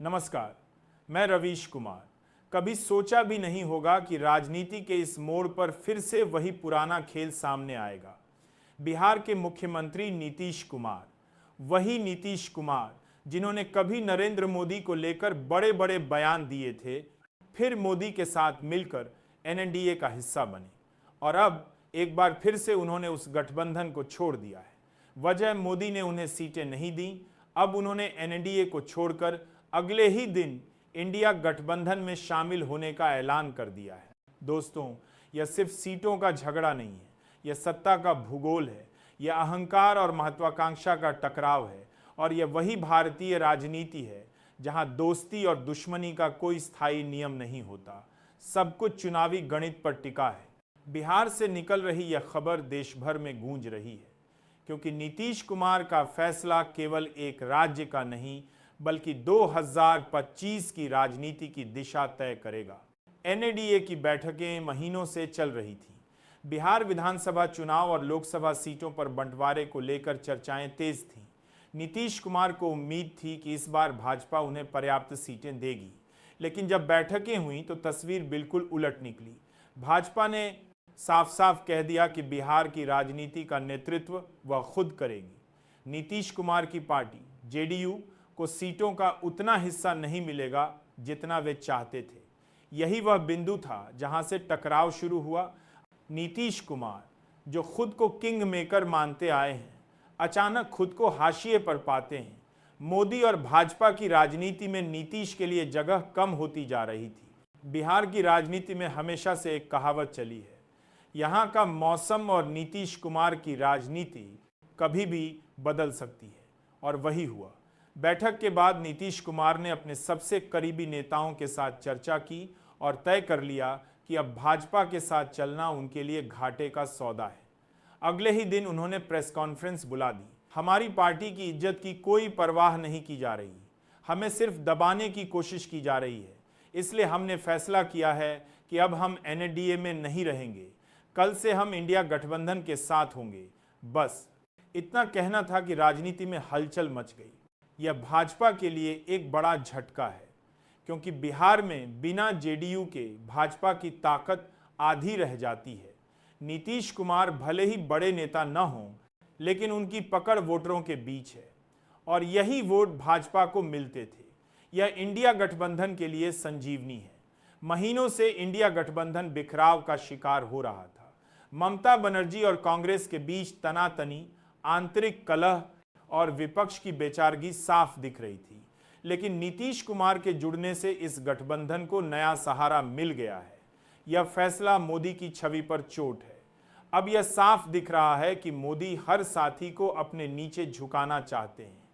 नमस्कार, मैं रवीश कुमार। कभी सोचा भी नहीं होगा कि राजनीति के इस मोड़ पर फिर से वही पुराना खेल सामने आएगा। बिहार के मुख्यमंत्री नीतीश कुमार, वही नीतीश कुमार जिन्होंने कभी नरेंद्र मोदी को लेकर बड़े बड़े बयान दिए थे, फिर मोदी के साथ मिलकर एनडीए का हिस्सा बने और अब एक बार फिर से उन्होंने उस गठबंधन को छोड़ दिया है। वजह, मोदी ने उन्हें सीटें नहीं दी। अब उन्होंने एनडीए को छोड़कर अगले ही दिन इंडिया गठबंधन में शामिल होने का ऐलान कर दिया है। दोस्तों, यह सिर्फ सीटों का झगड़ा नहीं है, यह सत्ता का भूगोल है, यह अहंकार और महत्वाकांक्षा का टकराव है और यह वही भारतीय राजनीति है जहां दोस्ती और दुश्मनी का कोई स्थायी नियम नहीं होता, सब कुछ चुनावी गणित पर टिका है। बिहार से निकल रही यह खबर देश भर में गूंज रही है, क्योंकि नीतीश कुमार का फैसला केवल एक राज्य का नहीं बल्कि 2025 की राजनीति की दिशा तय करेगा। एनडीए की बैठकें महीनों से चल रही थीं। बिहार विधानसभा चुनाव और लोकसभा सीटों पर बंटवारे को लेकर चर्चाएं तेज थीं। नीतीश कुमार को उम्मीद थी कि इस बार भाजपा उन्हें पर्याप्त सीटें देगी, लेकिन जब बैठकें हुईं तो तस्वीर बिल्कुल उलट निकली। भाजपा ने साफ साफ कह दिया कि बिहार की राजनीति का नेतृत्व वह खुद करेगी। नीतीश कुमार की पार्टी जेडीयू को सीटों का उतना हिस्सा नहीं मिलेगा जितना वे चाहते थे। यही वह बिंदु था जहां से टकराव शुरू हुआ। नीतीश कुमार, जो खुद को किंग मेकर मानते आए हैं, अचानक खुद को हाशिए पर पाते हैं। मोदी और भाजपा की राजनीति में नीतीश के लिए जगह कम होती जा रही थी। बिहार की राजनीति में हमेशा से एक कहावत चली है, यहाँ का मौसम और नीतीश कुमार की राजनीति कभी भी बदल सकती है, और वही हुआ। बैठक के बाद नीतीश कुमार ने अपने सबसे करीबी नेताओं के साथ चर्चा की और तय कर लिया कि अब भाजपा के साथ चलना उनके लिए घाटे का सौदा है। अगले ही दिन उन्होंने प्रेस कॉन्फ्रेंस बुला दी। हमारी पार्टी की इज्जत की कोई परवाह नहीं की जा रही, हमें सिर्फ दबाने की कोशिश की जा रही है। इसलिए हमने फैसला किया है कि अब हम एनडीए में नहीं रहेंगे, कल से हम इंडिया गठबंधन के साथ होंगे। बस इतना कहना था कि राजनीति में हलचल मच गई। यह भाजपा के लिए एक बड़ा झटका है, क्योंकि बिहार में बिना जेडीयू के भाजपा की ताकत आधी रह जाती है। नीतीश कुमार भले ही बड़े नेता न हों, लेकिन उनकी पकड़ वोटरों के बीच है और यही वोट भाजपा को मिलते थे। यह इंडिया गठबंधन के लिए संजीवनी है। महीनों से इंडिया गठबंधन बिखराव का शिकार हो रहा था। ममता बनर्जी और कांग्रेस के बीच तनातनी, आंतरिक कलह और विपक्ष की बेचारगी साफ दिख रही थी। लेकिन नीतीश कुमार के जुड़ने से इस गठबंधन को नया सहारा मिल गया है। यह फैसला मोदी की छवि पर चोट है। अब यह साफ दिख रहा है कि मोदी हर साथी को अपने नीचे झुकाना चाहते हैं।